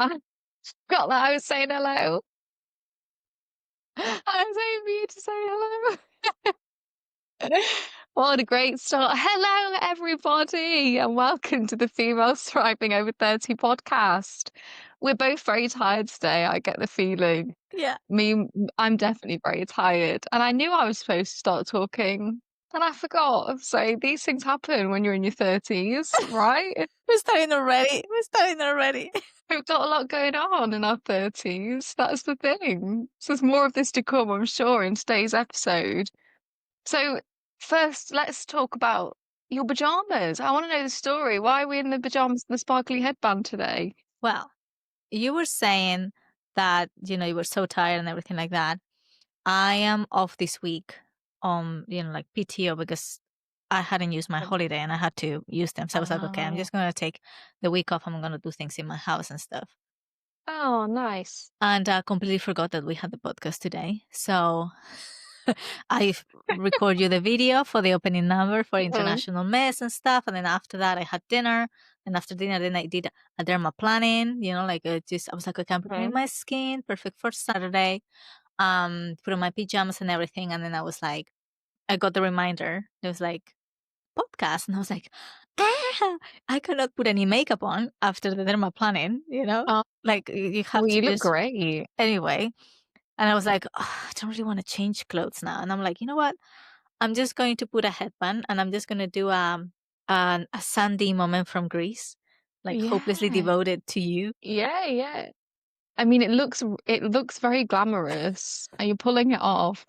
I forgot that I was saying hello. I was waiting for you to say hello. What a great start. Hello, everybody, and welcome to the Female Thriving Over 30 podcast. We're both very tired today, I get the feeling. Yeah. I'm definitely very tired. And I knew I was supposed to start talking, and I forgot. So these things happen when you're in your 30s, right? We're starting already. We've got a lot going on in our 30s. That's the thing. So there's more of this to come, I'm sure, in today's episode. So first, let's talk about your pajamas. I want to know the story. Why are we in the pajamas and the sparkly headband today? Well, you were saying that, you were so tired and everything like that. I am off this week on, like PTO because I hadn't used my holiday and I had to use them. So I was like, okay, I'm just going to take the week off. I'm going to do things in my house and stuff. Oh, nice. And I completely forgot that we had the podcast today. So I record you the video for the opening number for International Mess and stuff. And then after that, I had dinner. And after dinner, then I did a derma planning, I was like, okay, I'm preparing my skin, perfect for Saturday. Put on my pajamas and everything. And then I was like, I got the reminder. It was like, podcast. And I was like, I cannot put any makeup on after the derma planning, like you have Well, to you look just great. anyway. And I was like, I don't really want to change clothes now. And I'm like, you know what? I'm just going to put a headband and I'm just going to do a Sandy moment from Greece, like hopelessly Yeah. devoted to you. Yeah. I mean, it looks very glamorous. Are you pulling it off?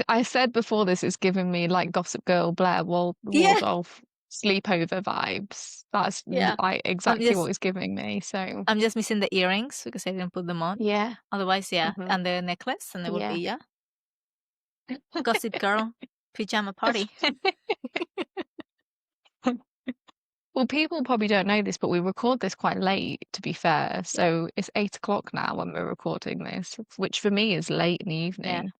I said before this is giving me like Gossip Girl, Blair Yeah. Waldorf sleepover vibes. That's Yeah. like exactly what it's giving me. So I'm just missing the earrings because I didn't put them on. yeah. Otherwise, yeah. And the necklace, and it would be, Gossip Girl pajama party. Well, people probably don't know this, but we record this quite late, to be fair. So it's 8 o'clock now when we're recording this, which for me is late in the evening.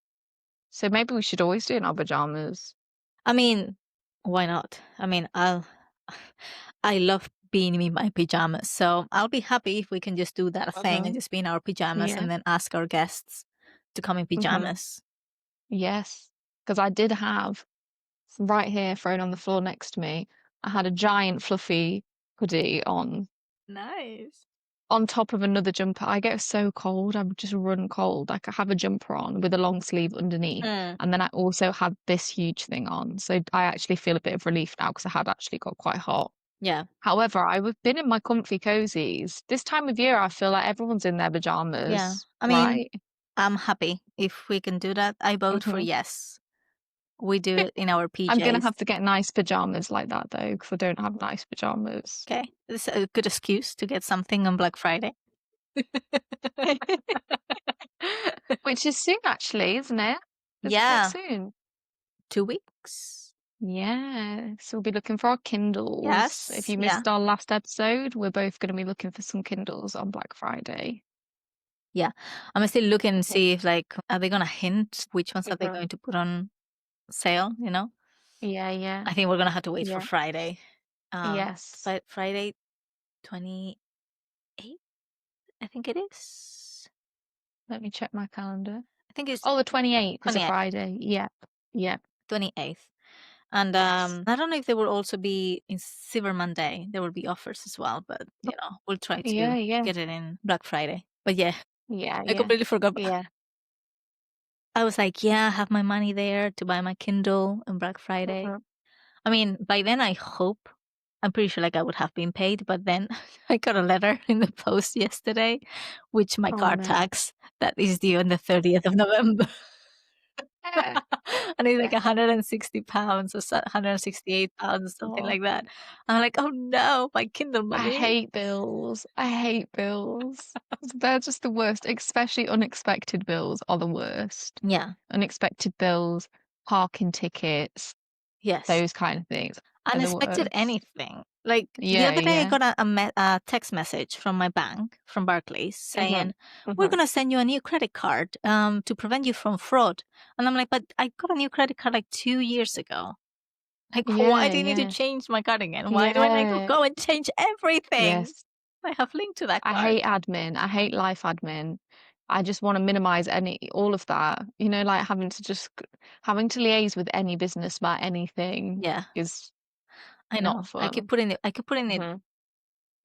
So maybe we should always do it in our pajamas. I mean, why not? I mean, I love being in my pajamas, so I'll be happy if we can just do that thing and just be in our pajamas and then ask our guests to come in pajamas. Yes, because I did have right here thrown on the floor next to me, I had a giant fluffy hoodie on Nice. top of another jumper. I get so cold, I would just run cold. Like I have a jumper on with a long sleeve underneath, and then I also had this huge thing on. So I actually feel a bit of relief now because I had actually got quite hot. Yeah. However, I've been in my comfy cozies. This time of year, I feel like everyone's in their pajamas. Yeah. I mean, right? I'm happy if we can do that. I vote for yes. We do it in our PJs. I'm going to have to get nice pajamas like that though, because I don't have nice pajamas. Okay. It's a good excuse to get something on Black Friday. Which is soon, actually, isn't it? It's quite soon. 2 weeks. Yeah. So we'll be looking for our Kindles. Yes. If you missed our last episode, we're both going to be looking for some Kindles on Black Friday. Yeah. I'm still looking to see if, like, are they going to hint which ones are they going to put on sale, Yeah. I think we're going to have to wait for Friday. Yes. Friday 28th, I think it is. Let me check my calendar. I think it's... Oh, the 28th is a Friday. Yeah. 28th. And I don't know if there will also be in Cyber Monday. There will be offers as well, but we'll try to get it in Black Friday. But I completely forgot. Yeah. I was like, I have my money there to buy my Kindle on Black Friday. I mean, by then I'm pretty sure like I would have been paid, but then I got a letter in the post yesterday, which my card tax that is due on the 30th of November. And it's like £160 or £168, something like that. I'm like, oh no, my Kindle money. I hate bills. They're just the worst, especially unexpected bills are the worst. Yeah. Unexpected bills, parking tickets. Yes. Those kind of things. Unexpected anything. Like the other day I got a text message from my bank, from Barclays, saying, we're going to send you a new credit card to prevent you from fraud. And I'm like, but I got a new credit card like 2 years ago. Like, why do you need to change my card again? Why do I need to go and change everything? Yes. I have linked to that I card. hate admin. I hate life admin. I just want to minimize all of that. You know, like having to liaise with any business about anything Yeah, is I not know. fun. I keep putting it. Mhm.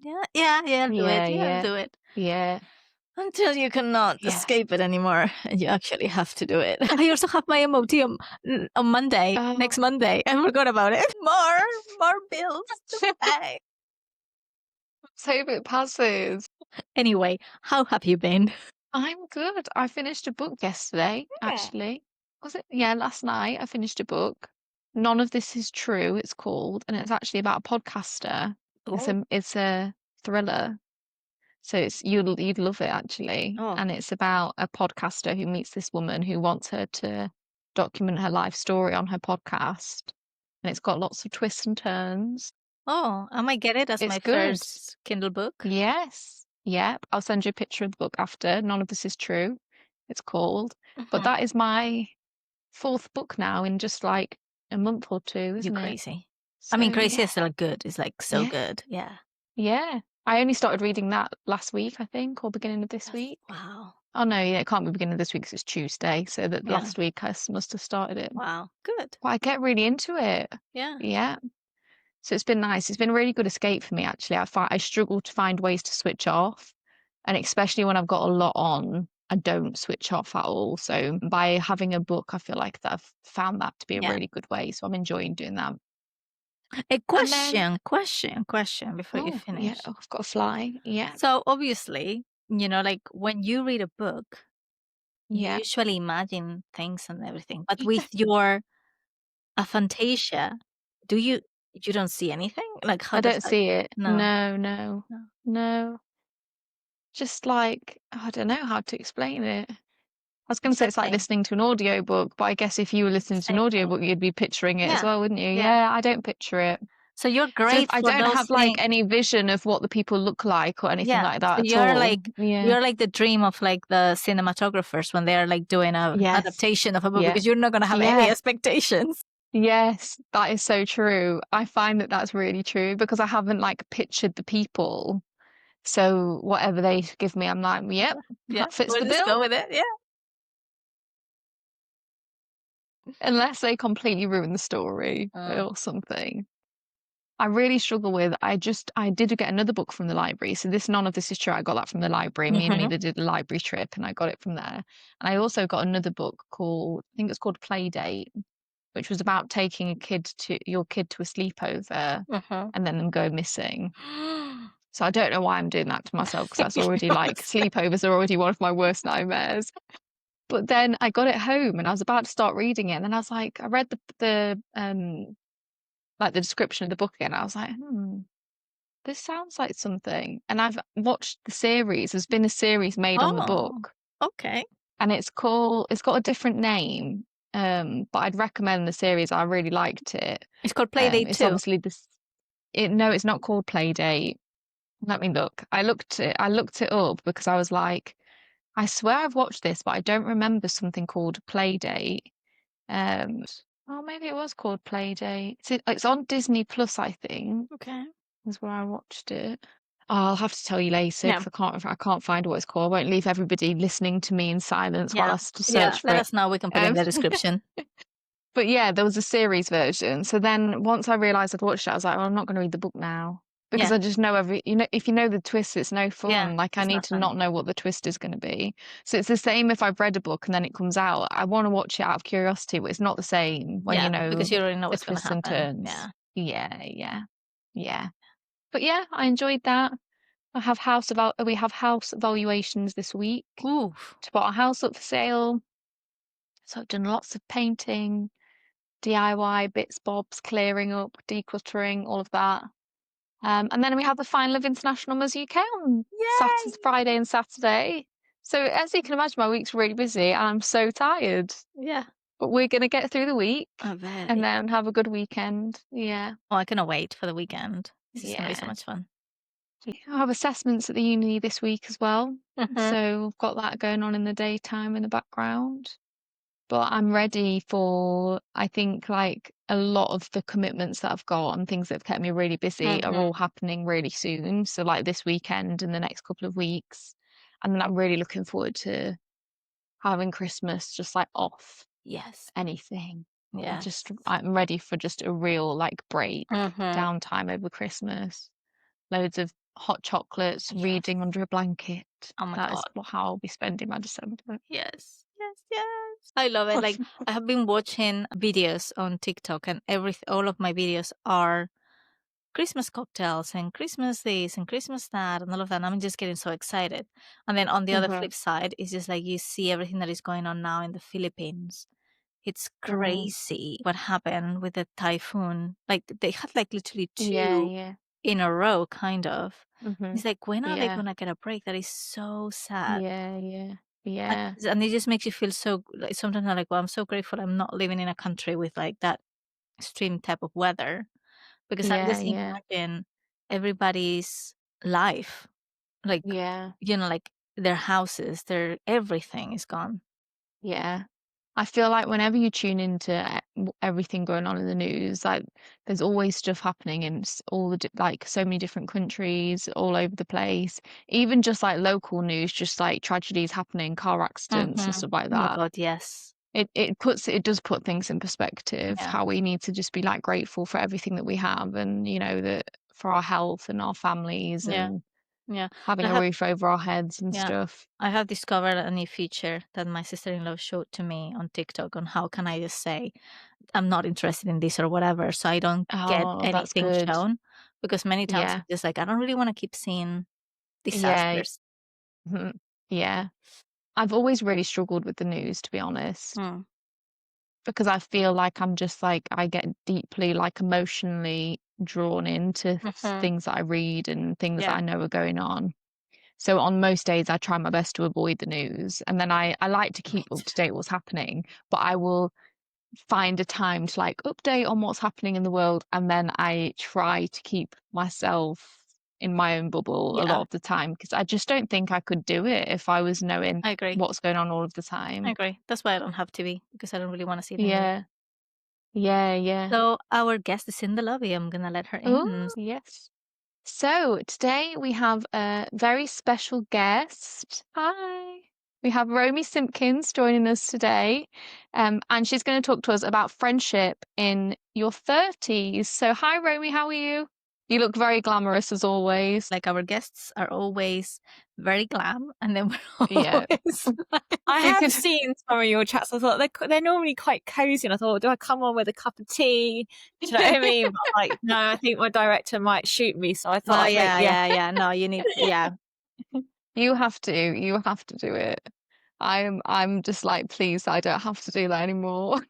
Yeah, yeah, yeah. I'll do it. Yeah, Yeah, I'll yeah, do it. yeah, Until you cannot yeah. escape it anymore, and you actually have to do it. I also have my MOT on Monday, next Oh. Monday. I forgot about it. More bills to pay. Hope it passes. Anyway, how have you been? I'm good. I finished a book yesterday, Yeah. actually. Was it? Yeah, last night I finished a book. None of This Is True, it's called, and it's actually about a podcaster. Oh, It's a thriller. So you'd love it actually. oh, And it's about a podcaster who meets this woman who wants her to document her life story on her podcast. And it's got lots of twists and turns. oh! I might get it as It's my good. first Kindle book. Yes. Yep. I'll send you a picture of the book after. None of This Is True, it's called. But Mhm. that is my fourth book now in just like a month or two, You isn't it? crazy. I So mean, crazy yeah. is still good. It's like so Yeah. good. Yeah. Yeah. I only started reading that last week, I think, or beginning of this week. Wow. Oh no, yeah, it can't be beginning of this week 'cause it's Tuesday. So that Yeah. last week must have started it. Wow. Good. But I get really into it. Yeah. Yeah. So it's been nice. It's been a really good escape for me, actually. I struggle to find ways to switch off. And especially when I've got a lot on, I don't switch off at all. So by having a book, I feel like that I've found that to be a Yeah. really good way. So I'm enjoying doing that. A And then, question before you oh, yeah, finish. oh, I've got to fly. Yeah. So obviously, like when you read a book, you Yeah. usually imagine things and everything. But with your aphantasia, do you don't see anything? Like how I does don't that? see it. No, No, no, no. no. Just like, I don't know how to explain it. I was going to It's say a it's like thing. listening to an audiobook, but I guess if you were listening to an Same thing. audiobook, you'd be picturing it as Yeah. well, wouldn't you? Yeah. Yeah, I don't picture it. So you're So if great I for don't those have like things. any vision of what the people look like or anything Yeah. like So that at all. Yeah. you're like the dream of like the cinematographers when they're like doing a Yes. adaptation of a book Yeah. because you're not gonna have any Yeah. expectations. Yes. That is so true. I find that that's really true because I haven't like pictured the people. So whatever they give me, I'm like, yep, Yeah. that fits We'll the just bill. go with it. Yeah. Unless they completely ruin the story or something. I really struggle with. I did get another book from the library. So None of This Is True. I got that from the library. Me and Mhm. Mila did a library trip and I got it from there. And I also got another book called, I think it's called Playdate, which was about taking your kid to a sleepover Mhm. and then them go missing. So I don't know why I'm doing that to myself because that's already like sleepovers are already one of my worst nightmares. But then I got it home and I was about to start reading it, and then I was like, I read the like the description of the book again. I was like, this sounds like something. And I've watched the series. There's been a series made on the Oh, book, okay. and it's got a different name. But I'd recommend the series. I really liked it. It's called Playdate It's too. obviously this. No, it's not called Playdate. Let me look. I looked it up because I was like, I swear I've watched this, but I don't remember something called Playdate. Um, oh, maybe it was called Playdate. It's on Disney Plus, I think, Okay. is where I watched it. Oh, I'll have to tell you later Yeah. because I can't find what it's called. I won't leave everybody listening to me in silence while Yeah. I Yeah. search for Let it. us know. We can put in Um, the description. but yeah, there was a series version. So then once I realized I'd watched it, I was like, well, I'm not going to read the book now because Yeah. I just know if you know the twist, it's no Yeah. fun. Like I It's need not to fun. not know what the twist is going to be. So it's the same if I've read a book and then it comes out. I want to watch it out of curiosity, but it's not the same when you Yeah. Because know you already know the what's going to twists and happen. turns. Yeah. Yeah, yeah, yeah. But yeah, I enjoyed that. We have house evaluations this week Oof. to put our house up for sale. So I've done lots of painting, DIY, bits, bobs, clearing up, decluttering, all of that. And then we have the final of International Ms UK on Yay! Friday and Saturday. So as you can imagine, my week's really busy and I'm so tired. Yeah. But we're gonna get through the week I bet. and then have a good weekend. Yeah. Oh, I cannot wait for the weekend. This is going to be so Yeah. much fun. I have assessments at the uni this week as well. Mhm. So we've got that going on in the daytime in the background. but I'm ready for, I think, like a lot of the commitments that I've got and things that have kept me really busy are Mm-hmm. all happening really soon. So like this weekend and the next couple of weeks. And then I'm really looking forward to having Christmas just like off Yes. anything. Yes. I'm ready for just a real like break, Mm-hmm. downtime over Christmas. Loads of hot chocolates, Yes. reading under a blanket. Oh my That is God. how I'll be spending my December. Yes. Yes. Yes. I love it. Like I have been watching videos on TikTok, and all of my videos are Christmas cocktails and Christmas this and Christmas that and all of that. And I'm just getting so excited. And then on the other Hmm. flip side, it's just like you see everything that is going on now in the Philippines. It's Mm. crazy what happened with the typhoon. Like they had like literally Yeah, two yeah. in a row, kind of. Hmm. It's like, when are they Yeah. gonna get a break? That is so sad. Yeah, yeah. And, Yeah. and it just makes you feel so like sometimes I'm like, well, I'm so grateful I'm not living in a country with like that extreme type of weather, because I'm Yeah, just yeah. imagining everybody's life, like, Yeah. like their houses, their everything is gone. Yeah. I feel like whenever you tune into everything going on in the news, like there's always stuff happening in all the like so many different countries all over the place. Even just like local news, just like tragedies happening, car accidents and Mm-hmm. stuff like Oh my that. God, yes. It does put things in perspective, Yeah. how we need to just be like grateful for everything that we have, and you know that for our health and our families Yeah. and Yeah. having But a roof over our heads and yeah, stuff. I have discovered a new feature that my sister-in-law showed to me on TikTok on how can I just say I'm not interested in this or whatever, so I don't get Oh, that's anything good. shown, because many times Yeah. it's just like I don't really want to keep seeing Yeah. disasters. Mhm. Yeah. I've always really struggled with the news, to be honest, Mm. because I feel like I'm just like I get deeply like emotionally drawn into Mm-hmm. things that I read and things that Yeah. I know are going on. So on most days, I try my best to avoid the news, and then I like to keep up Right. to date what's happening, but I will find a time to like update on what's happening in the world, and then I try to keep myself in my own bubble a lot Yeah, of the time because I just don't think I could do it if I was knowing I agree. what's going on all of the I time. agree. That's why I don't have TV, because I don't really want to see the news. Yeah, yeah, yeah. So our guest is in the lobby. I'm gonna let her in. Oh, yes. So today we have a very special guest. Hi. We have Romy Simpkins joining us today. And she's going to talk to us about friendship in your 30s. So hi Romy, how are you? You look very glamorous as always. Like our guests are always very glam, and then we're Yeah. always I You have could seen some of your chats. I thought they're normally quite cozy, and I thought, do I come on with a cup of tea? Do you know what I mean? But like, no, I think my director might shoot me, so I thought oh I'd make yeah. No, you need you have to do it. I'm just like, please, I don't have to do that anymore.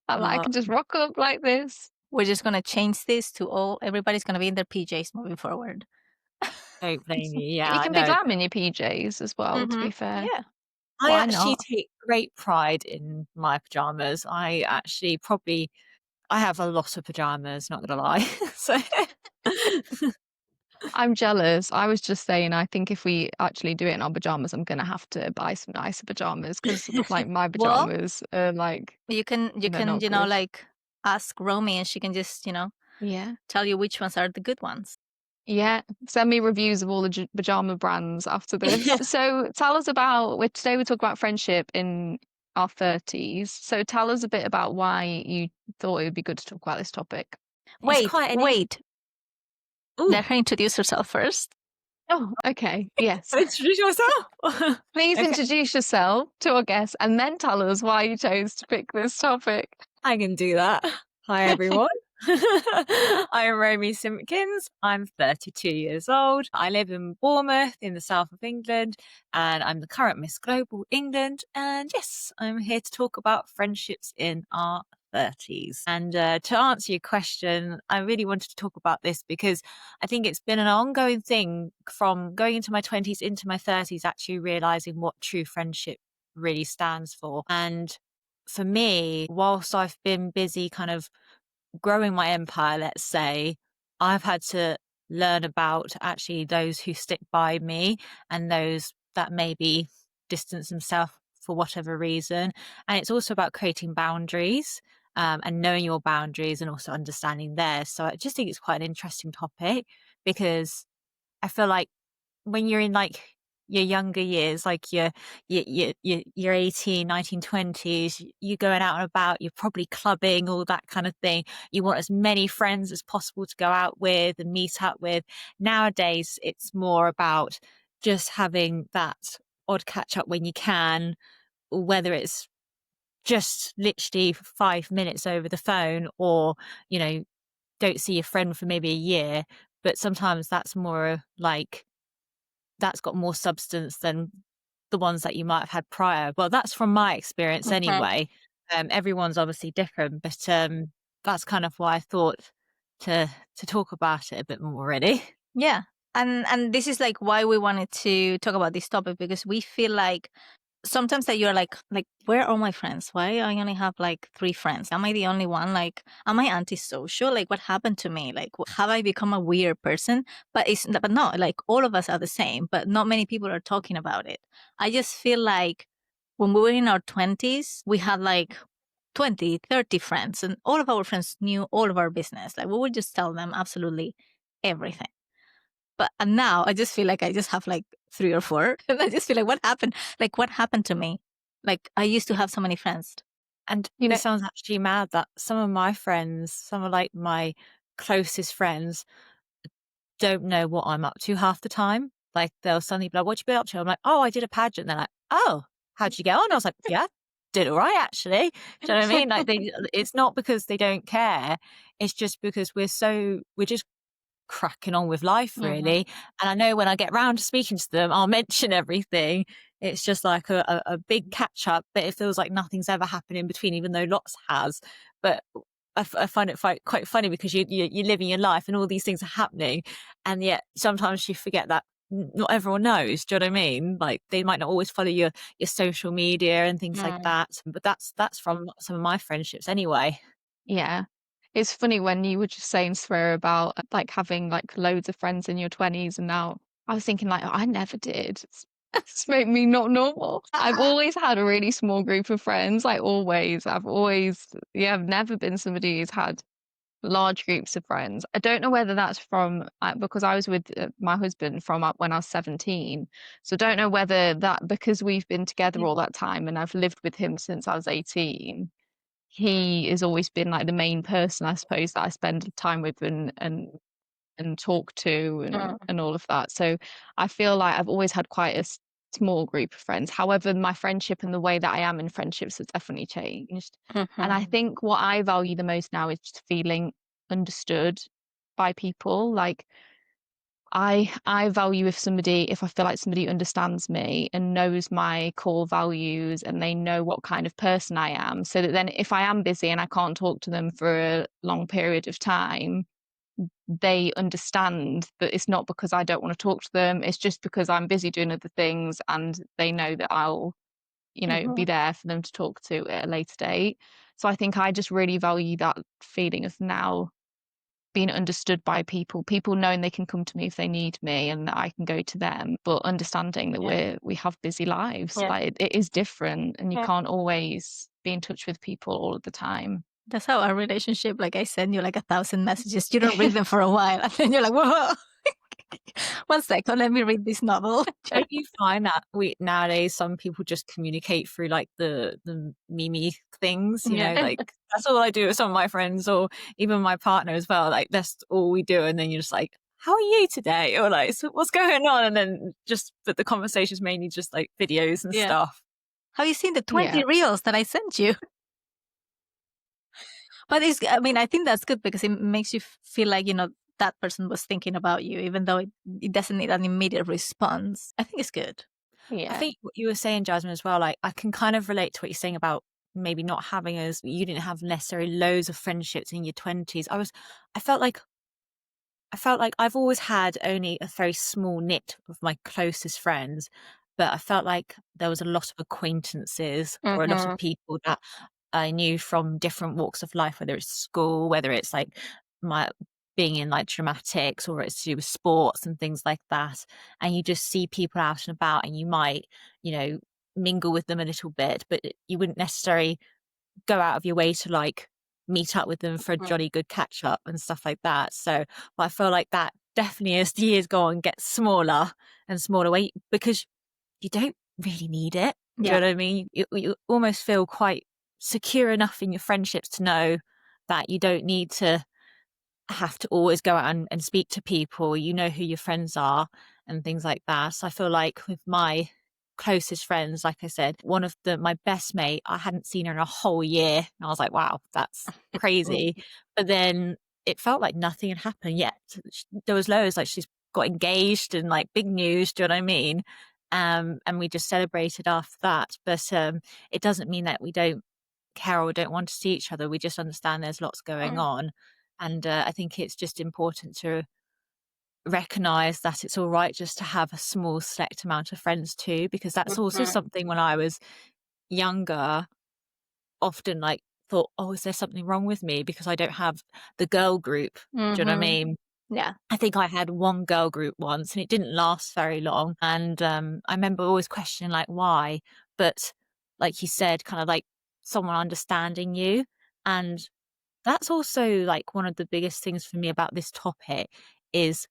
And I Well, can just rock up like this. we're just gonna change this to all. Everybody's gonna be in their PJs moving forward. don't blame you. Yeah, You I can be know. glam in your PJs as well, to Mm-hmm. be fair. Yeah. I Why actually not? take great pride in my pajamas. I actually probably I have a lot of pajamas, not gonna lie. So I'm jealous. I was just saying, I think if we actually do it in our pajamas, I'm gonna have to buy some nicer pajamas because like my Well, pajamas are like they're not good. like ask Romy, and she can just Yeah. tell you which ones are the good ones. Yeah. Send me reviews of all the pajama brands after this. So tell us about, today we talk about friendship in our 30s. So tell us a bit about why you thought it would be good to talk about this topic. it's Wait, quite an wait. Ooh, Let her introduce herself first. Oh, okay. Yes. introduce yourself. Please Okay. introduce yourself to our guests and then tell us why you chose to pick this topic. I can do that. Hi, everyone. I'm Romy Simpkins. I'm 32 years old. I live in Bournemouth in the south of England, and I'm the current Miss Global England. And yes, I'm here to talk about friendships in our 30s. And to answer your question, I really wanted to talk about this because I think it's been an ongoing thing from going into my 20s into my 30s, actually realizing what true friendship really stands for. And for me, whilst I've been busy kind of growing my empire, let's say, I've had to learn about actually those who stick by me and those that maybe distance themselves for whatever reason. And it's also about creating boundaries, and knowing your boundaries and also understanding theirs. So I just think it's quite an interesting topic, because I feel like when you're in like your younger years, like your 18, 19, 20s, you're going out and about, you're probably clubbing, all that kind of thing. You want as many friends as possible to go out with and meet up with. Nowadays, it's more about just having that odd catch up when you can, whether it's just literally 5 minutes over the phone, or, you know, don't see your friend for maybe a year. But sometimes that's more like, that's got more substance than the ones that you might have had prior. Well, that's from my experience anyway. Everyone's obviously different, but that's kind of why I thought to talk about it a bit more, really. Yeah. And this is like why we wanted to talk about this topic, because we feel like sometimes that you're like where are my friends? Why I only have like 3 friends? Am I the only one? Like, am I antisocial? Like, what happened to me? Like, have I become a weird person? But no, like all of us are the same, but not many people are talking about it. I just feel like when we were in our 20s, we had like 20, 30 friends, and all of our friends knew all of our business. Like, we would just tell them absolutely everything. But now I just feel like I just have like 3 or 4. And I just feel like, what happened? Like, what happened to me? Like, I used to have so many friends. And You know, it sounds actually mad that some of my friends, some of like my closest friends, don't know what I'm up to half the time. Like, they'll suddenly be like, "What you been up to?" I'm like, "Oh, I did a pageant." They're like, "Oh, how'd you get on?" I was like, "Yeah, did all right, actually." Do you know what I mean? Like, it's not because they don't care. It's just because we're just cracking on with life, really. And I know when I get round to speaking to them, I'll mention everything. It's just like a big catch up, but it feels like nothing's ever happened in between, even though lots has. But I find it quite funny, because you're living your life and all these things are happening, and yet sometimes you forget that not everyone knows. Do you know what I mean? Like, they might not always follow your social media and things like that. But that's from some of my friendships anyway. yeah. It's funny when you were just saying, Swear, about like having like loads of friends in your 20s, and now I was thinking like, oh, I never did. It's made me not normal. I've always had a really small group of friends, like always. I've never been somebody who's had large groups of friends. I don't know whether that's from because I was with my husband from when I was 17. So I don't know whether that because we've been together all that time and I've lived with him since I was 18, he has always been like the main person, I suppose, that I spend time with and talk to and all of that. So I feel like I've always had quite a small group of friends. However, my friendship and the way that I am in friendships has definitely changed. And I think what I value the most now is just feeling understood by people. Like I value if I feel like somebody understands me and knows my core values and they know what kind of person I am, so that then if I am busy and I can't talk to them for a long period of time, they understand that it's not because I don't want to talk to them, it's just because I'm busy doing other things, and they know that I'll, be there for them to talk to at a later date. So I think I just really value that feeling of now being understood by people knowing they can come to me if they need me and that I can go to them, but understanding that we have busy lives. Like it is different, and you can't always be in touch with people all of the time. That's how our relationship, like, I send you like 1,000 messages. You don't read them for a while. And then you're like, whoa, 1 second, let me read this novel. Don't you find that nowadays some people just communicate through like the meme things, like that's all I do with some of my friends, or even my partner as well. Like, that's all we do. And then you're just like, "How are you today?" Or like, "So what's going on?" And then but the conversation is mainly just like videos and stuff. Have you seen the 20 reels that I sent you? But I think that's good, because it makes you feel like, that person was thinking about you, even though it doesn't need an immediate response. I think it's good. I think what you were saying, Jasmine, as well, like, I can kind of relate to what you're saying about maybe not having you didn't have necessarily loads of friendships in your 20s. I felt like I've always had only a very small knit of my closest friends, but I felt like there was a lot of acquaintances, or a lot of people that I knew from different walks of life, whether it's school, whether it's like my being in like dramatics, or it's to do with sports and things like that. And you just see people out and about, and you might, mingle with them a little bit, but you wouldn't necessarily go out of your way to like meet up with them for a jolly good catch up and stuff like that. So but I feel like that definitely, as the years go on, gets smaller and smaller because you don't really need it. Do you know what I mean? You almost feel quite secure enough in your friendships to know that you don't need to have to always go out and speak to people. You know who your friends are and things like that. So I feel like with my closest friends, like I said, one of my best mate, I hadn't seen her in a whole year. And I was like, wow, that's crazy. But then it felt like nothing had happened yet. There was loads, like she's got engaged and like big news. Do you know what I mean? And we just celebrated after that. But it doesn't mean that we don't care or don't want to see each other. We just understand there's lots going on. And I think it's just important to recognize that it's all right just to have a small select amount of friends too, because that's also something when I was younger, often like thought, oh, is there something wrong with me because I don't have the girl group? Do you know what I mean? Yeah. I think I had one girl group once and it didn't last very long. And I remember always questioning like why, but like you said, kind of like someone understanding you. And that's also like one of the biggest things for me about this topic is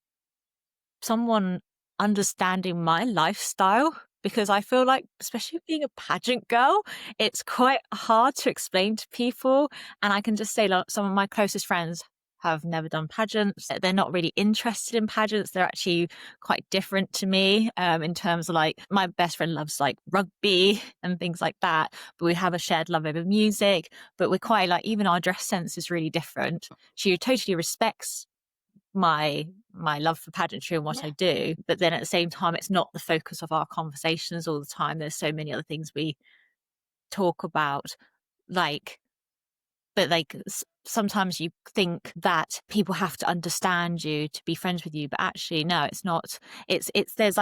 someone understanding my lifestyle, because I feel like, especially being a pageant girl, it's quite hard to explain to people. And I can just say, like, some of my closest friends have never done pageants. They're not really interested in pageants. They're actually quite different to me in terms of like my best friend loves like rugby and things like that. But we have a shared love over music, but we're quite like, even our dress sense is really different. She totally respects my love for pageantry and what I do, but then at the same time it's not the focus of our conversations all the time. There's so many other things we talk about, like, but like sometimes you think that people have to understand you to be friends with you, but actually no, it's not. It's there's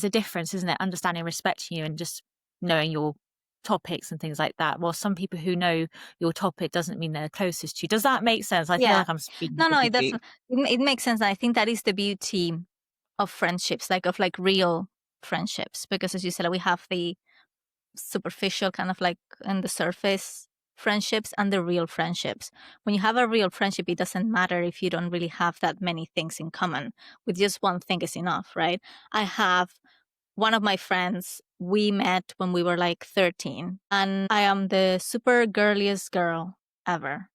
a difference, isn't it? Understanding, respecting you and just knowing your topics and things like that. Well, some people who know your topic doesn't mean they're closest to you. Does that make sense? I feel like I'm speaking No, to it does. goop. It makes sense. I think that is the beauty of friendships, like of like real friendships, because as you said, we have the superficial kind of like on the surface friendships and the real friendships. When you have a real friendship, it doesn't matter if you don't really have that many things in common. With just one thing is enough, right? I have one of my friends, we met when we were like 13, and I am the super girliest girl ever.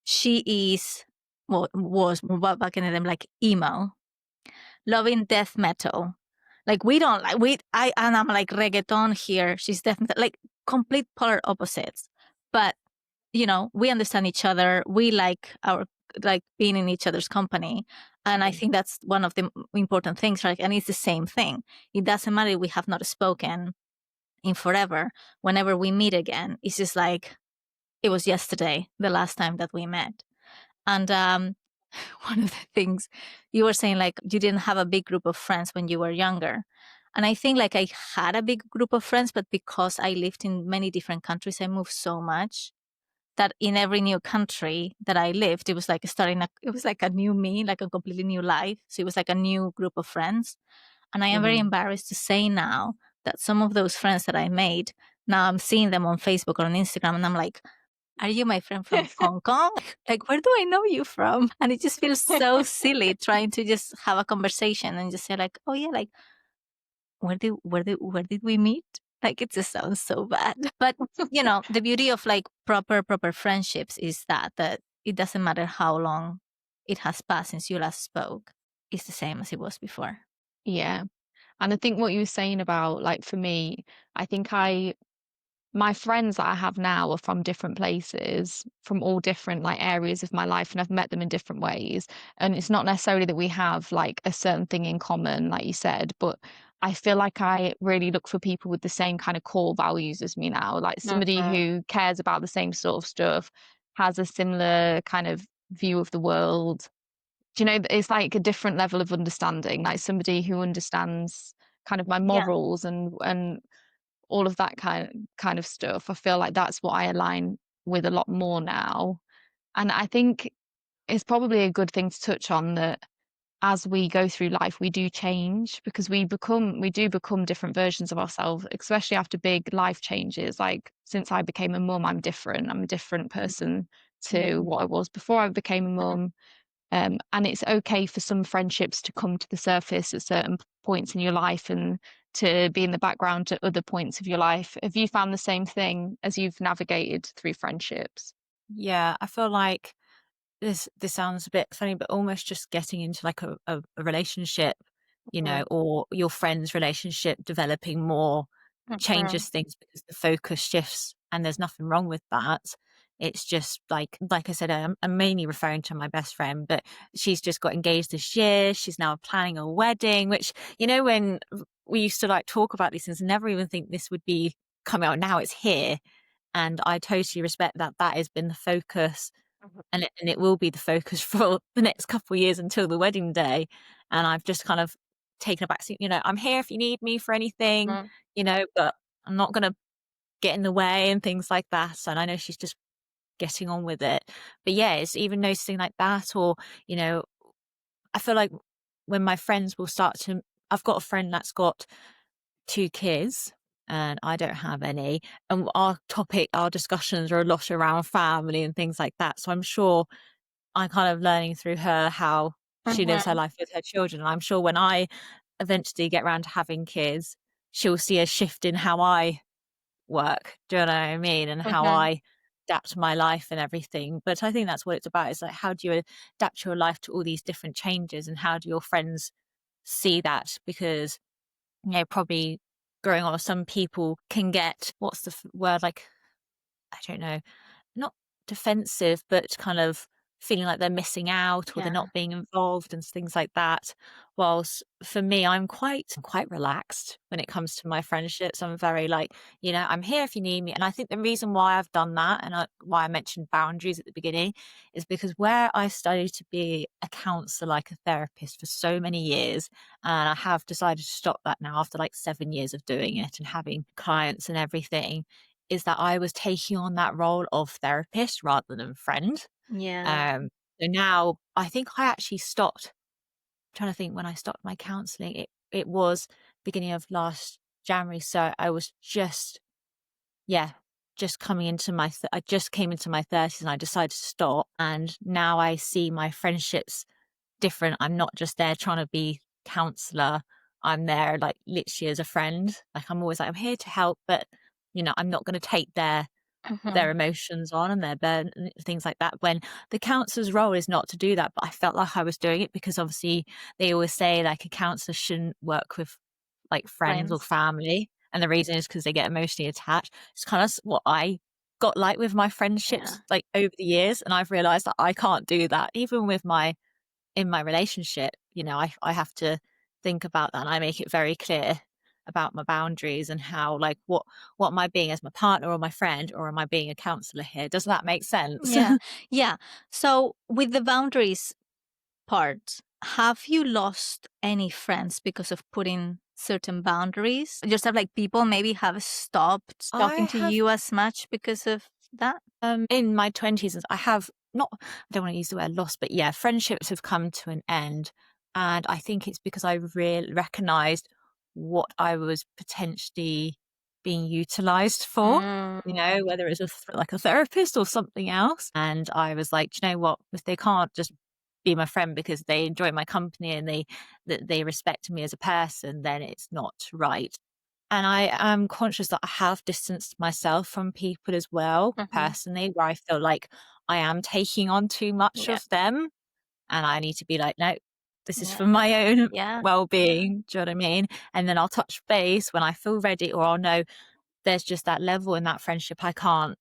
She is, well, was back in the day, like emo, loving death metal. Like we don't like and I'm like reggaeton here. She's definitely like complete polar opposites. But you know, we understand each other. We like being in each other's company. And I think that's one of the important things, right? And it's the same thing. It doesn't matter if we have not spoken in forever. Whenever we meet again, it's just like it was yesterday, the last time that we met. And one of the things you were saying, like you didn't have a big group of friends when you were younger. And I think like I had a big group of friends, but because I lived in many different countries, I moved so much that in every new country that I lived, it was like it was like a new me, like a completely new life. So it was like a new group of friends. And I am very embarrassed to say now that some of those friends that I made, now I'm seeing them on Facebook or on Instagram and I'm like, are you my friend from Hong Kong? Like, where do I know you from? And it just feels so silly trying to just have a conversation and just say like, oh yeah, like where did we meet? Like it just sounds so bad. But you know, the beauty of like proper friendships is that it doesn't matter how long it has passed since you last spoke. It's the same as it was before. Yeah. And I think what you were saying about, like, for me, I think my friends that I have now are from different places, from all different like areas of my life, and I've met them in different ways. And it's not necessarily that we have like a certain thing in common, like you said, but I feel like I really look for people with the same kind of core values as me now, like somebody who cares about the same sort of stuff, has a similar kind of view of the world. Do you know, it's like a different level of understanding, like somebody who understands kind of my Yeah. morals and all of that kind of stuff. I feel like that's what I align with a lot more now. And I think it's probably a good thing to touch on that as we go through life, we do change because we do become different versions of ourselves, especially after big life changes. Like since I became a mum, I'm different. I'm a different person to what I was before I became a mum. And it's okay for some friendships to come to the surface at certain points in your life and to be in the background at other points of your life. Have you found the same thing as you've navigated through friendships? Yeah, I feel like this sounds a bit funny, but almost just getting into like a relationship, Mhm, or your friend's relationship developing more mhm, changes things because the focus shifts, and there's nothing wrong with that. It's just like I said, I'm mainly referring to my best friend, but she's just got engaged this year. She's now planning a wedding, which, when we used to like talk about these things, never even think this would be coming out. Now it's here. And I totally respect that that has been the focus, mhm, and it will be the focus for the next couple of years until the wedding day. And I've just kind of taken a back seat, I'm here if you need me for anything, mhm, but I'm not going to get in the way and things like that. And I know she's just getting on with it. But yeah, it's even noticing like that, or, you know, I feel like when my friends will start to, I've got a friend that's got 2 kids and I don't have any. And our discussions are a lot around family and things like that. So I'm sure I'm kind of learning through her how she lives her mhm, life with her children. And I'm sure when I eventually get around to having kids, she'll see a shift in how I work. Do you know what I mean? And how mhm. I adapt my life and everything. But I think that's what it's about. Is like, how do you adapt your life to all these different changes, and how do your friends see that? Because, probably growing up, some people can get, what's the word, like, I don't know, not defensive, but kind of feeling like they're missing out or they're Yeah. not being involved and things like that. Whilst for me, I'm quite relaxed when it comes to my friendships. I'm very like, I'm here if you need me. And I think the reason why I've done that, and why I mentioned boundaries at the beginning, is because where I studied to be a counselor, like a therapist, for so many years, and I have decided to stop that now after like 7 years of doing it and having clients and everything, is that I was taking on that role of therapist rather than friend. Yeah. So now I think I actually stopped. I'm trying to think when I stopped my counselling. It was beginning of last January. So I was yeah, just coming into I just came into my 30s and I decided to stop. And now I see my friendships different. I'm not just there trying to be counselor. I'm there like literally as a friend. Like I'm always like, I'm here to help, but I'm not going to take their Mhm, emotions on and their burden and things like that, when the counselor's role is not to do that. But I felt like I was doing it because obviously they always say like a counselor shouldn't work with like friends or Friends. family, and the reason is because they get emotionally attached. It's kind of what I got like with my Yeah. friendships like over the years, and I've realized that I can't do that even with my in my relationship. I have to think about that, and I make it very clear about my boundaries and how, like, what am I being as my partner or my friend, or am I being a counselor here? Does that make sense? Yeah. Yeah. So with the boundaries part, have you lost any friends because of putting certain boundaries? Just have like people maybe have stopped I talking to have you as much because of that? in my 20s, I have not, I don't want to use the word lost, but yeah, friendships have come to an end. And I think it's because I really recognized what I was potentially being utilized for, mm, whether it's like a therapist or something else. And I was like, "Do you know what? If they can't just be my friend because they enjoy my company and they respect me as a person, then it's not right." And I am conscious that I have distanced myself from people as well, mhm. personally, where I feel like I am taking on too much Yeah. of them. And I need to be like, no, this is Yeah. for my own Yeah. well being. Do you know what I mean? And then I'll touch base when I feel ready, or I'll know there's just that level in that friendship I can't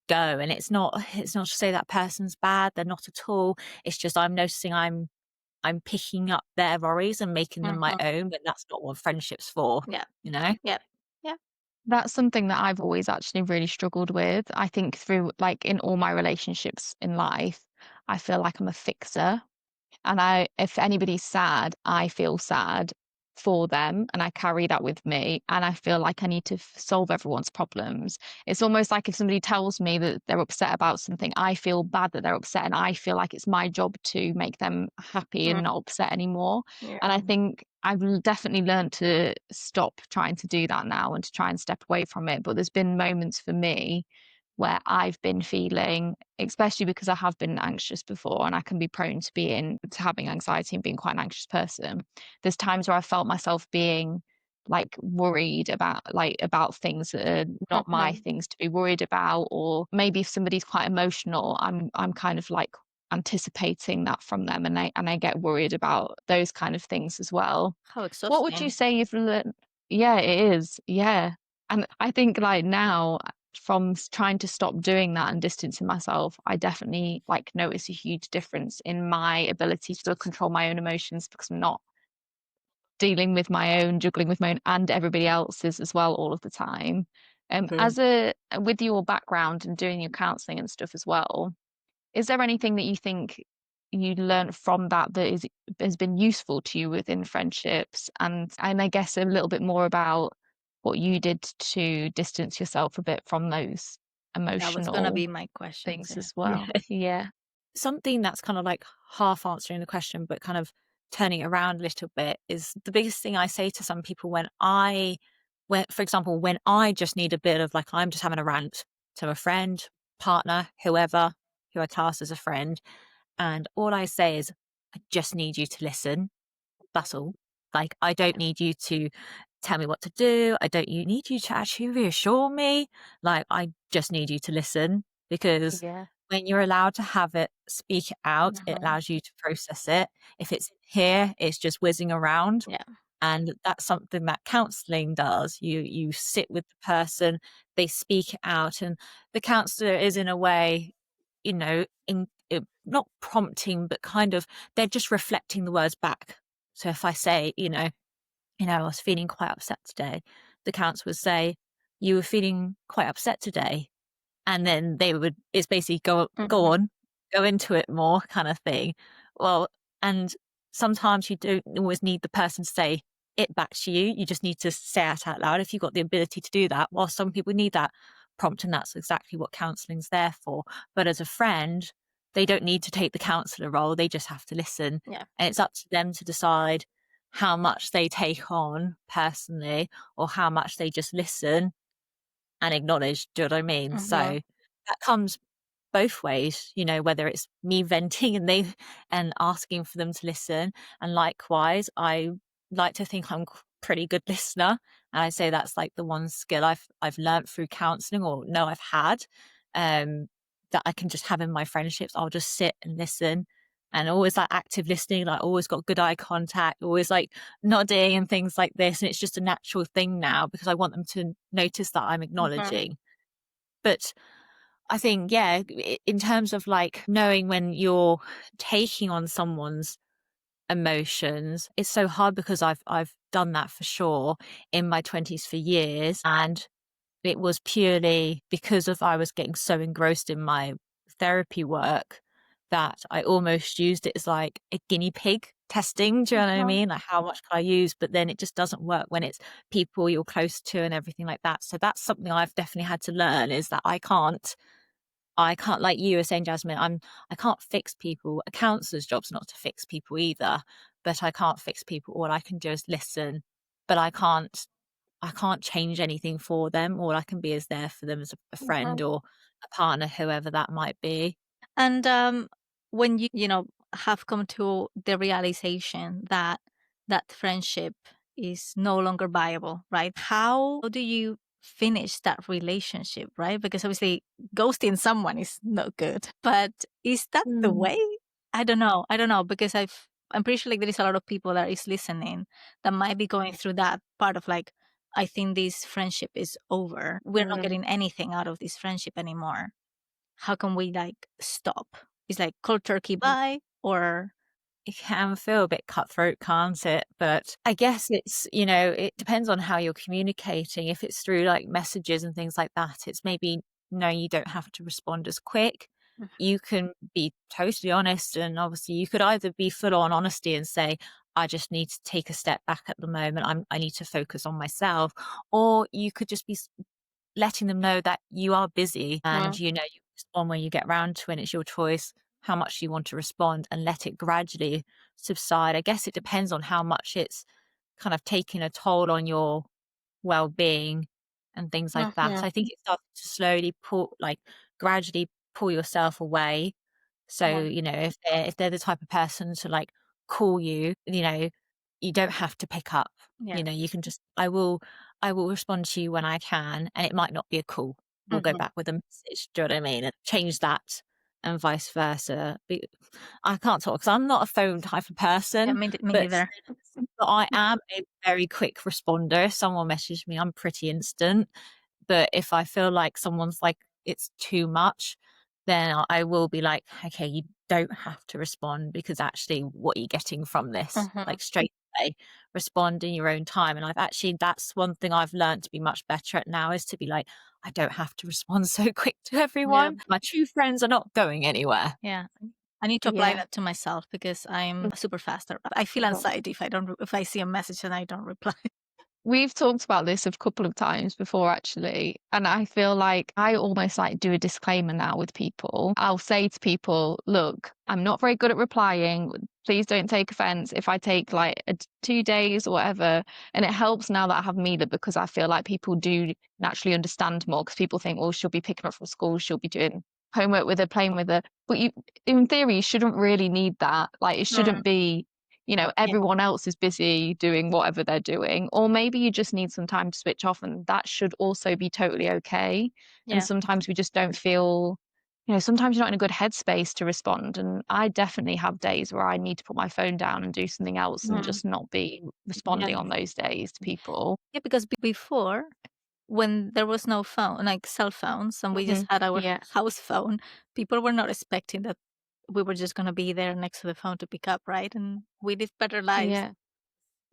go. And it's not to say that person's bad, they're not at all. It's just I'm noticing I'm picking up their worries and making them my Mhm. own, but that's not what friendship's for, Yeah. you know? Yeah. Yeah. That's something that I've always actually really struggled with. I think through like in all my relationships in life, I feel like I'm a fixer. And if anybody's sad, I feel sad for them, and I carry that with me, and I feel like I need to solve everyone's problems. It's almost like if somebody tells me that they're upset about something, I feel bad that they're upset, and I feel like it's my job to make them happy and not upset anymore. Yeah. And I think I've definitely learned to stop trying to do that now and to try and step away from it. But there's been moments for me where I've been feeling, especially because I have been anxious before and I can be prone to having anxiety and being quite an anxious person. There's times where I felt myself being like worried about things that are not my things to be worried about, or maybe if somebody's quite emotional, I'm kind of like anticipating that from them, and I get worried about those kind of things as well. How What would you exhausting. say you've learned? Yeah, it is. Yeah. And I think like now, from trying to stop doing that and distancing myself, I definitely like notice a huge difference in my ability to control my own emotions, because I'm not juggling with my own and everybody else's as well all of the time. With your background and doing your counselling and stuff as well, is there anything that you think you learned from that has been useful to you within friendships? And I guess a little bit more about what you did to distance yourself a bit from those That was gonna emotional be my question things too. as well. Yeah. Something that's kind of like half answering the question, but kind of turning it around a little bit, is the biggest thing I say to some people for example, when I just need a bit of like, I'm just having a rant to a friend, partner, whoever, who I class as a friend. And all I say is, I just need you to listen. That's all. Like, I don't need you to tell me what to do. Need you to actually reassure me. Like, I just need you to listen, because Yeah. when you're allowed to have it, speak it out, it allows you to process it. If it's here, it's just whizzing around. Yeah. And that's something that counseling does. You sit with the person, they speak it out, and the counselor is in a way, not prompting, but kind of, they're just reflecting the words back. So if I say, I was feeling quite upset today, the counselor would say, you were feeling quite upset today. And then it's basically go on, go into it more kind of thing. Well, and sometimes you don't always need the person to say it back to you. You just need to say it out loud if you've got the ability to do that. While some people need that prompt, and that's exactly what counseling's there for. But as a friend, they don't need to take the counsellor role. They just have to listen. Yeah. And it's up to them to decide how much they take on personally, or how much they just listen and acknowledge. Do you know what I mean? So that comes both ways, whether it's me venting and asking for them to listen. And likewise, I like to think I'm a pretty good listener. And I say that's like the one skill I've learned through counseling, or no, I've had, that I can just have in my friendships. I'll just sit and listen, and always like active listening, like always got good eye contact, always like nodding and things like this. And it's just a natural thing now, because I want them to notice that I'm acknowledging. But I think, yeah, in terms of like knowing when you're taking on someone's emotions, it's so hard, because I've done that for sure in my 20s for years. And it was purely because I was getting so engrossed in my therapy work that I almost used it as like a guinea pig testing. Do you know what I mean? Like, how much can I use? But then it just doesn't work when it's people you're close to and everything like that. So that's something I've definitely had to learn, is that I can't, like you were saying, Jasmine, I can't fix people. A counsellor's job's not to fix people either, but I can't fix people. All I can do is listen, but I can't change anything for them. All I can be is there for them as a friend or a partner, whoever that might be. And when you have come to the realization that that friendship is no longer viable, right? How do you finish that relationship, right? Because obviously ghosting someone is not good, but is that the way? I don't know, because I'm pretty sure like there is a lot of people that is listening that might be going through that part of like, I think this friendship is over. We're not getting anything out of this friendship anymore. How can we like stop? It's like cold turkey bye, or It can feel a bit cutthroat, can't it? But I guess it's, it depends on how you're communicating. If it's through like messages and things like that, it's maybe, no, you don't have to respond as quick. You can be totally honest, and obviously you could either be full on honesty and say, I just need to take a step back at the moment. I need to focus on myself. Or you could just be letting them know that you are busy and, Well, you respond when you get round to it, and it's your choice how much you want to respond, and let it gradually subside. I guess it depends on how much it's kind of taking a toll on your well-being and things like that. mhm, I think it starts to slowly gradually pull yourself away. So, mhm, if they're the type of person to like call you, you don't have to pick up. Yeah. You can just I will respond to you when I can, and it might not be a call. We'll go Mhm. back with a message. Do you know what I mean? And change that, and vice versa. I can't talk because I'm not a phone type of Yeah, person, me but neither. but I am a very quick responder. If someone messages me, I'm pretty instant. But if I feel like someone's like, it's too much, then I will be like, okay, you don't have to respond, because actually, what are you getting from this? Mhm. Like, straight away, respond in your own time. And that's one thing I've learned to be much better at now, is to be like, I don't have to respond so quick to Yeah. everyone. My true friends are not going anywhere. Yeah. I need to apply yeah. that to myself because I'm super faster. I feel Mhm. anxiety if I see a message and I don't reply. We've talked about this a couple of times before, actually, and I feel like I almost like do a disclaimer now with people. I'll say to people, look, I'm not very good at replying. Please don't take offense if I take like 2 days or whatever. And it helps now that I have Mila, because I feel like people do naturally understand more, because people think, well, she'll be picking up from school, she'll be doing homework with her, playing with her. But in theory, you shouldn't really need that. Like, it Mm. shouldn't be, Yeah. everyone else is busy doing whatever they're doing. Or maybe you just need some time to switch off, and that should also be totally okay. And Yeah. sometimes we just don't feel, sometimes you're not in a good headspace to respond. And I definitely have days where I need to put my phone down and do something else and Mm. just not be Yeah. responding on those days to people. Yeah, because before, when there was no phone, like cell phones, and we just Hmm. had our Yeah. house phone, people were not expecting that we were just going to be there next to the phone to pick up, right? And we live better lives. Yeah.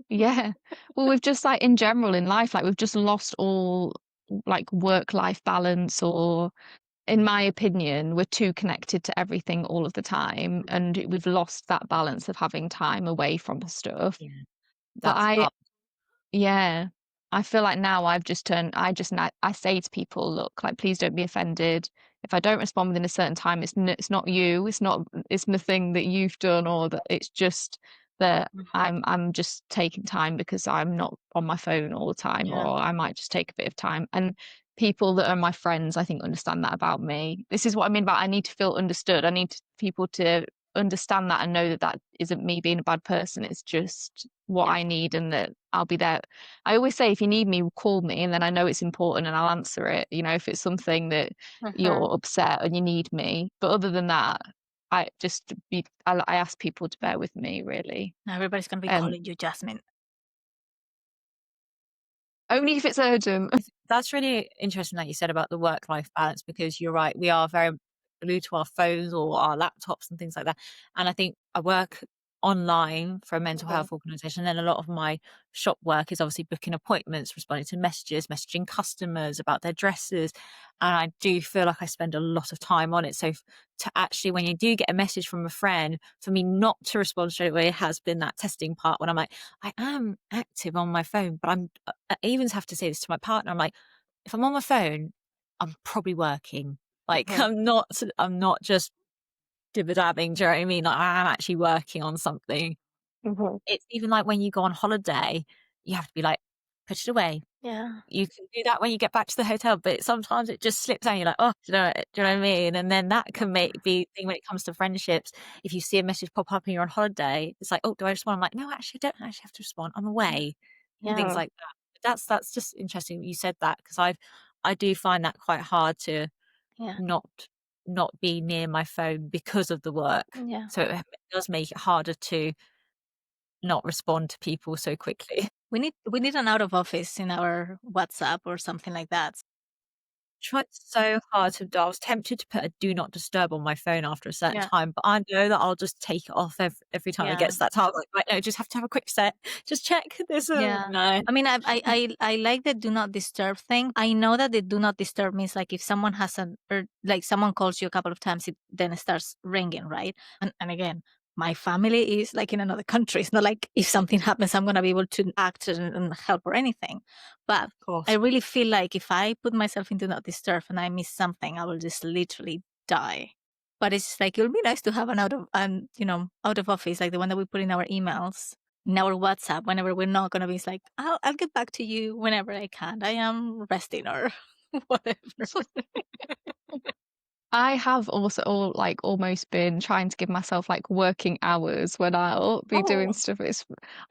Yeah. Well, we've just like in general in life, like we've just lost all like work-life balance, or in my opinion, we're too connected to everything all of the time, and we've lost that balance of having time away from stuff. Yeah, But that's hard. yeah, I feel like now I say to people, look, like, please don't be offended. If I don't respond within a certain time, it's not you, it's nothing that you've done, or that it's just that Mhm. I'm just taking time because I'm not on my phone all the time, Yeah. or I might just take a bit of time. And people that are my friends, I think, understand that about me. This is what I mean about I need to feel understood. I need people to understand that and know that that isn't me being a bad person. It's just what Yeah. I need, and that I'll be there. I always say, if you need me, call me, and then I know it's important and I'll answer it. If it's something that Mhm. you're upset and you need me. But other than that, I ask people to bear with me, really. Now everybody's going to be Um, calling you Jasmine. only if it's urgent. That's really interesting that you said about the work-life balance, because you're right. We are very glued to our phones or our laptops and things like that. And I think I work online for a mental Mhm. health organization, and a lot of my shop work is obviously booking appointments, responding to messages, messaging customers about their dresses. And I do feel like I spend a lot of time on it. So to actually, when you do get a message from a friend, for me not to respond straight away has been that testing part, when I'm like, I am active on my phone, but I even have to say this to my partner. I'm like, if I'm on my phone, I'm probably working. Like, Mhm. I'm not just dibber-dabbing. Do you know what I mean? Like, I'm actually working on something. Mhm. It's even like when you go on holiday, you have to be like, put it away. Yeah. You can do that when you get back to the hotel, but sometimes it just slips out. You're like, oh, do you know what I mean? And then that can be a thing when it comes to friendships. If you see a message pop up and you're on holiday, it's like, oh, do I respond? I'm like, no, actually, I don't actually have to respond. I'm away, and things Yeah. Mhm. like that. But that's just interesting you said that, because I do find that quite hard to Yeah. not not be near my phone because of the work. Yeah. So it does make it harder to not respond to people so quickly. We need an out of office in our WhatsApp or something like that. Tried so hard to do. I was tempted to put a do not disturb on my phone after a certain Yeah. time, but I know that I'll just take it off every time it Yeah. gets that time. Like, right, no, just have to have a quick set. Just check this. Yeah. No. I mean, I like the do not disturb thing. I know that the do not disturb means like if someone has or like someone calls you a couple of times, it then starts ringing, right? And again, my family is like in another country. It's not like if something happens, I'm going to be able to act and help or anything. But Of course. I really feel like if I put myself into not disturb and I miss something, I will just literally die. But it's just like, it'll be nice to have an out of office, like the one that we put in our emails, in our WhatsApp, whenever we're not going to be, it's like, I'll get back to you whenever I can. I am resting or whatever. I have also almost been trying to give myself like working hours when I'll be doing Oh. stuff.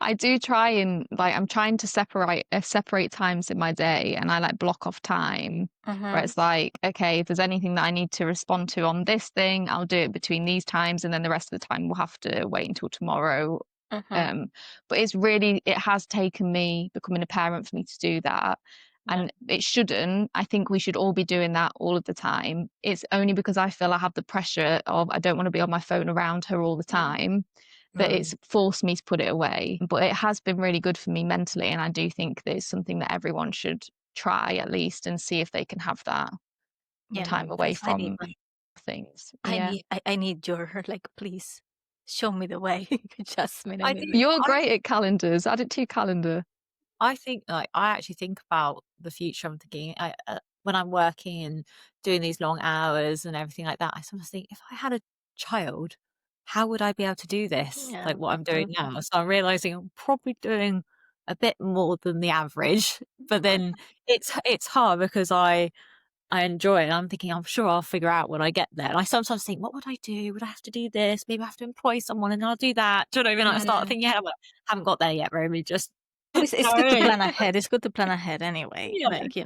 I do try and like I'm trying to separate times in my day, and I like block off time where it's like, okay, if there's anything that I need to respond to on this thing, I'll do it between these times, and then the rest of the time we'll have to wait until tomorrow. But it has taken me becoming a parent for me to do that. And it shouldn't. I think we should all be doing that all of the time. It's only because I feel I have the pressure of I don't want to be on my phone around her all the time that it's forced me to put it away. But it has been really good for me mentally. And I do think that it's something that everyone should try at least and see if they can have that time away from things. I need your, like, please show me the way, Jasmine. I I do. mean, You're great at calendars. Add it to your calendar. I think like I actually think about the future. I'm thinking when I'm working and doing these long hours and everything like that, I sometimes think if I had a child, how would I be able to do this? yeah. Like what I'm doing now. So I'm realizing I'm probably doing a bit more than the average, but then it's hard because I enjoy it. I'm thinking I'm sure I'll figure out when I get there. And I sometimes think, what would I do? Would I have to do this? Maybe I have to employ someone and I'll do that. Do you know what I mean? I start thinking, yeah, but I haven't got there yet, Romy. Just But it's, you know it's what good I to mean? plan ahead. It's good to plan ahead anyway. Yeah. Like,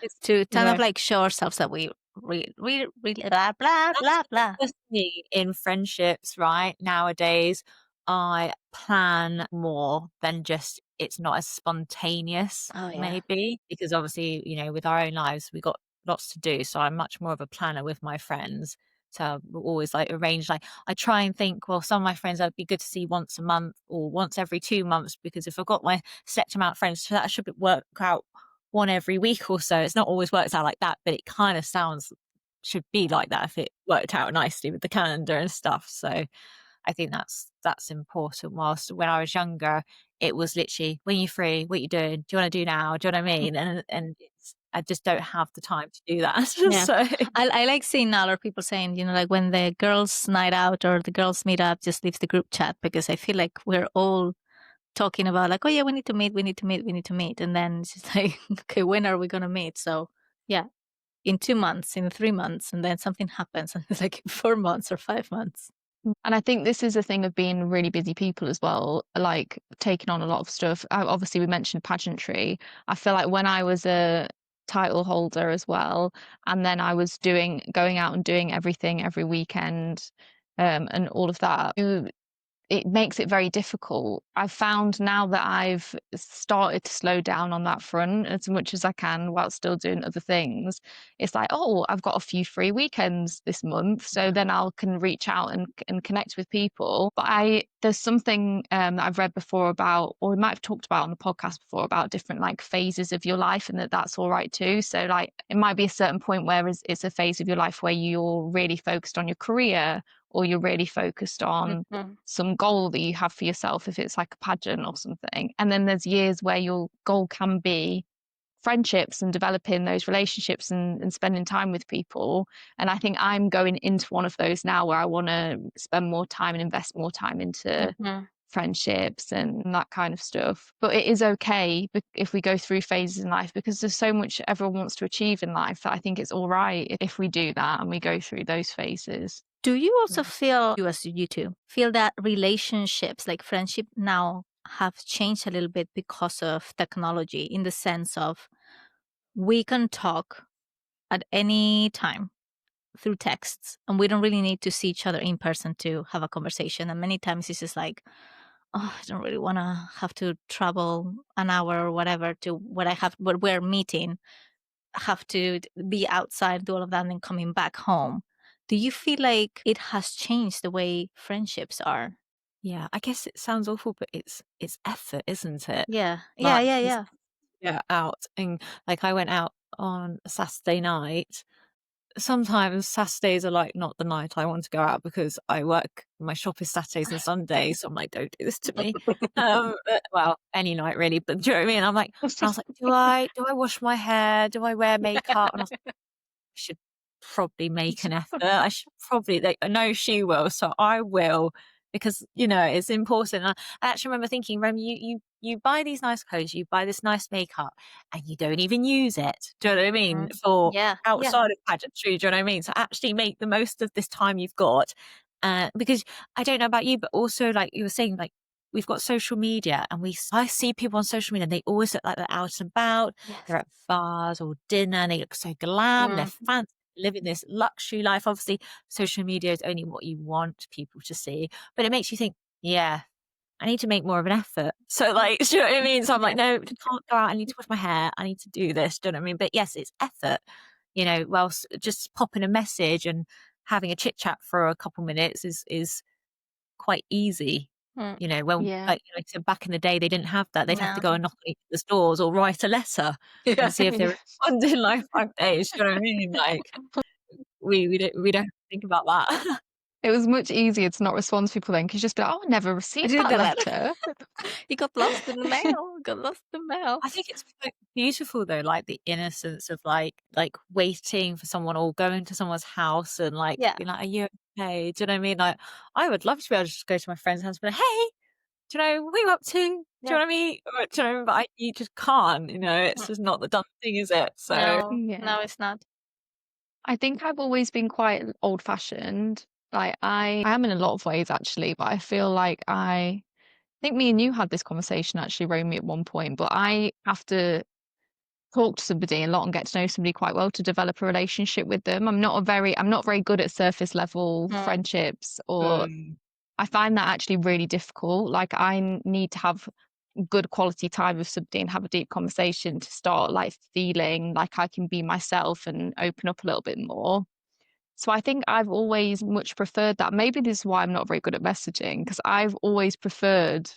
It's to kind yeah. of like show ourselves that we really, blah, blah, That's blah, blah. the thing in friendships, right? Nowadays, I plan more than just it's not as spontaneous, Oh, yeah. maybe, because obviously, with our own lives, we got lots to do. So I'm much more of a planner with my friends. So we'll always like arrange, like, I try and think, well, some of my friends I'd be good to see once a month or once every 2 months, because if I've got my set amount of friends, so that should work out one every week or so. It's not always worked out like that, but it kind of sounds should be like that if it worked out nicely with the calendar and stuff. So I think that's important. Whilst when I was younger, it was literally, when you're free, what you doing? Do you want to do now? Do you know what I mean? And I just don't have the time to do that. Yeah. So I like seeing now, or people saying, like when the girls' night out or the girls meet up, just leaves the group chat, because I feel like we're all talking about like, oh yeah, we need to meet, we need to meet, we need to meet. And then it's just like, okay, when are we going to meet? So yeah, in 2 months, in 3 months, and then something happens and it's like 4 months or 5 months. And I think this is a thing of being really busy people as well, like taking on a lot of stuff. Obviously, we mentioned pageantry. I feel like when I was a title holder as well, and then I was going out and doing everything every weekend, and all of that, it makes it very difficult. I've found now that I've started to slow down on that front as much as I can while still doing other things. It's like, oh, I've got a few free weekends this month, so then I can reach out and connect with people. But there's something that I've read before about, or we might have talked about on the podcast before, about different like phases of your life, and that's all right too. So like it might be a certain point where it's a phase of your life where you're really focused on your career, or you're really focused on some goal that you have for yourself, if it's like a pageant or something. And then there's years where your goal can be friendships and developing those relationships and spending time with people. And I think I'm going into one of those now where I want to spend more time and invest more time into friendships and that kind of stuff. But it is okay if we go through phases in life, because there's so much everyone wants to achieve in life, that I think it's all right if we do that and we go through those phases. Do you also feel, you two, feel that relationships, like friendship now, have changed a little bit because of technology, in the sense of we can talk at any time through texts and we don't really need to see each other in person to have a conversation? And many times it's just like, oh, I don't really want to have to travel an hour or whatever to where we're meeting, have to be outside, do all of that, and then coming back home. Do you feel like it has changed the way friendships are? yeah, I guess it sounds awful, but it's effort, isn't it? Yeah. Like Yeah. out and like I went out on a Saturday night sometimes Saturdays are like not the night I want to go out because I work. My shop is Saturdays and Sundays, so I'm like, don't do this to me. Well, any night really, but do you know what I mean? I was like, do I wash my hair? Do I wear makeup? And I was like, I should probably make an effort. I should probably. I know she will, so I will because it's important. I actually remember thinking, Rem, you buy these nice clothes, you buy this nice makeup, and you don't even use it. Do you know what I mean? For Yeah. outside of pageantry, do you know what I mean? So actually make the most of this time you've got. Because I don't know about you, but also like you were saying, like we've got social media and I see people on social media and they always look like they're out and about. Yes. They're at bars or dinner and they look so glam, they're fancy, living this luxury life. Obviously, social media is only what you want people to see, but it makes you think, yeah, I need to make more of an effort. So like, do you know what I mean? So I'm like, no, I can't go out. I need to wash my hair. I need to do this. Do you know what I mean? But yes, it's effort, whilst just popping a message and having a chit chat for a couple minutes is quite easy. When Yeah. so back in the day, they didn't have that. They'd have to No. go and knock on each other's doors or write a letter and see if they responded in like 5 days. Do you know what I mean? Like we don't have to think about that. It was much easier to not respond to people then because you just be like, oh, I never I received didn't that get that. letter. It got lost in the mail. Got lost in the mail. I think it's so beautiful though, like the innocence of like waiting for someone or going to someone's house and like Yeah. being like, are you okay? Do you know what I mean? Like I would love to be able to just go to my friend's house and be like, hey, do you know what are you up to? Do you know what I mean? Do you know, but you just can't, it's just not the done thing, is it? So No, Yeah. it's not. I think I've always been quite old fashioned. Like I am in a lot of ways actually, but I feel like I think me and you had this conversation actually, Romy, at one point, but I have to talk to somebody a lot and get to know somebody quite well to develop a relationship with them. I'm not very good at surface level friendships, or I find that actually really difficult. Like need to have good quality time with somebody and have a deep conversation to start like feeling like I can be myself and open up a little bit more. So I think I've always much preferred that. Maybe this is why I'm not very good at messaging, because I've always preferred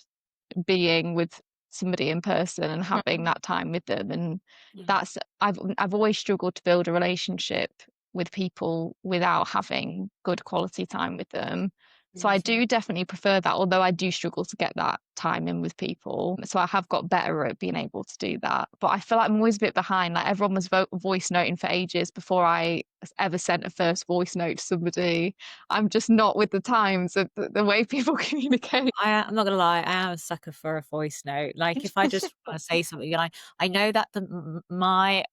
being with somebody in person and having that time with them. And that's I've always struggled to build a relationship with people without having good quality time with them. So I do definitely prefer that, although I do struggle to get that time in with people. So I have got better at being able to do that. But I feel like I'm always a bit behind. Like everyone was voice noting for ages before I ever sent a first voice note to somebody. I'm just not with the times of the way people communicate. I'm not gonna lie, I am a sucker for a voice note. Like if I just want to say something, and I know that my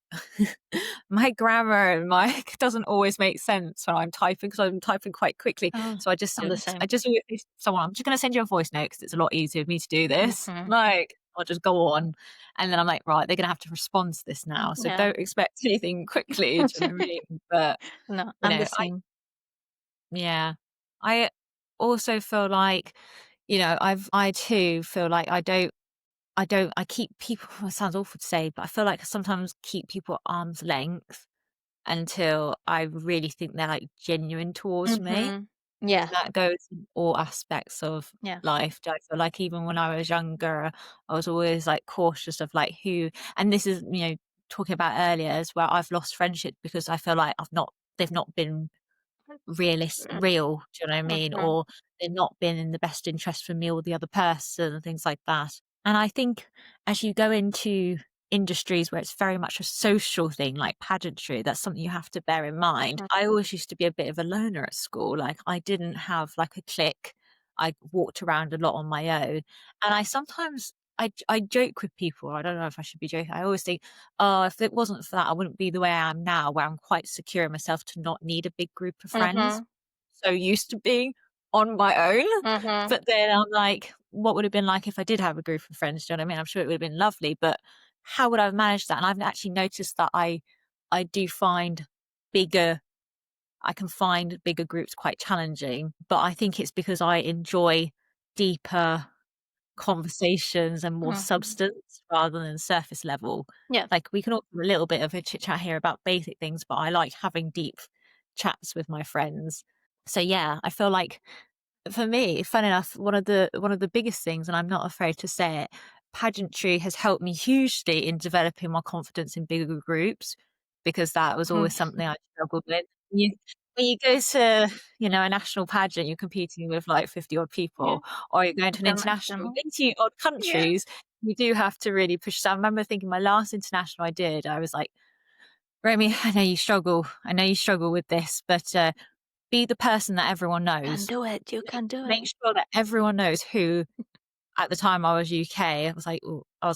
my grammar and my doesn't always make sense when I'm typing because I'm typing quite quickly. So I just I'm the same. always say to someone, I'm just gonna send you a voice note because it's a lot easier for me to do this. Like I'll just go on, and then I'm like, right, they're gonna have to respond to this now, so Yeah. don't expect anything quickly. Do you know what I mean? But No, I'm the same. yeah, I also feel like, I too feel like I keep people, it sounds awful to say, but I feel like I sometimes keep people at arm's length until I really think they're like genuine towards me. Yeah. And that goes in all aspects of Yeah. life. I feel like even when I was younger, I was always like cautious of like who, and this is, talking about earlier as well, I've lost friendship because I feel like they've not been real, do you know what I mean? Or they're not been in the best interest for me or the other person and things like that. And I think as you go into industries where it's very much a social thing like pageantry, that's something you have to bear in mind. I always used to be a bit of a loner at school. Like I didn't have like a clique. I walked around a lot on my own. And I sometimes I joke with people. I don't know if I should be joking. I always think, oh, if it wasn't for that, I wouldn't be the way I am now, where I'm quite secure in myself to not need a big group of friends. So used to being on my own. But then I'm like, what would it have been like if I did have a group of friends? Do you know what I mean? I'm sure it would have been lovely, but how would I have managed that? And I've actually noticed that I do find bigger I can find bigger groups quite challenging, but I think it's because I enjoy deeper conversations and more substance rather than surface level. Yeah. Like we can all do a little bit of a chit chat here about basic things, but I like having deep chats with my friends. So yeah, I feel like for me, fun enough, one of the biggest things, and I'm not afraid to say it, pageantry has helped me hugely in developing my confidence in bigger groups because that was always something I struggled with. When you go to, a national pageant, you're competing with like 50 odd people, or you're going to an international, 80 odd countries, you do have to really push yourself. I remember thinking my last international I did, I was like, Romy, I know you struggle with this, but be the person that everyone knows. You can do it. You can do it. Make sure that everyone knows who. At the time I was UK, I was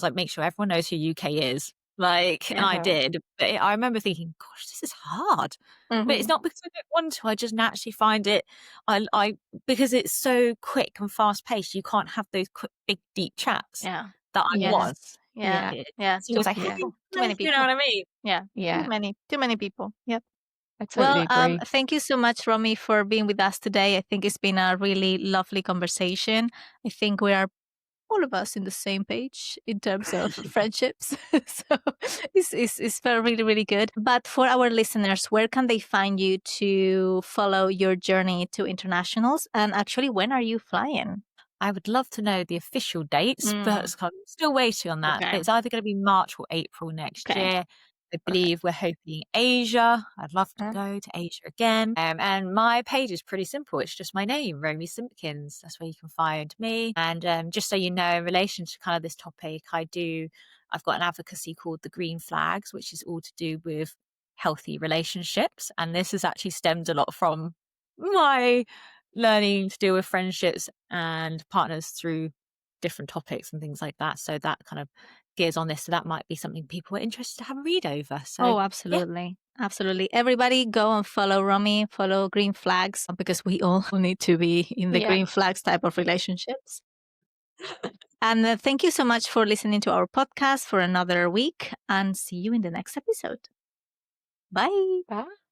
like, make sure everyone knows who UK is. Like, and I did. But I remember thinking, gosh, this is hard. But it's not because I don't want to. I just naturally find it. I because it's so quick and fast paced. You can't have those quick, big, deep chats. Yeah. That I want. Yeah. So it was like, too many people. You know what I mean? Yeah. Too many people. Yep. I totally agree. Thank you so much, Romy, for being with us today. I think it's been a really lovely conversation. I think we are all of us in the same page in terms of friendships. So it's felt really, really good. But for our listeners, where can they find you to follow your journey to internationals? And actually, when are you flying? I would love to know the official dates, but I'm still waiting on that. Okay. It's either going to be March or April next Okay. year. I believe we're hoping Asia. I'd love to go to Asia again. And my page is pretty simple. It's just my name, Romy Simpkins. That's where you can find me. And just so you know, in relation to kind of this topic, I've got an advocacy called the Green Flags, which is all to do with healthy relationships. And this has actually stemmed a lot from my learning to deal with friendships and partners through different topics and things like that. So that kind of gears on this. So that might be something people are interested to have a read over. So absolutely. Yeah. Absolutely. Everybody go and follow Romy, follow Green Flags, because we all need to be in the Green Flags type of relationships. And thank you so much for listening to our podcast for another week, and see you in the next episode. Bye. Bye.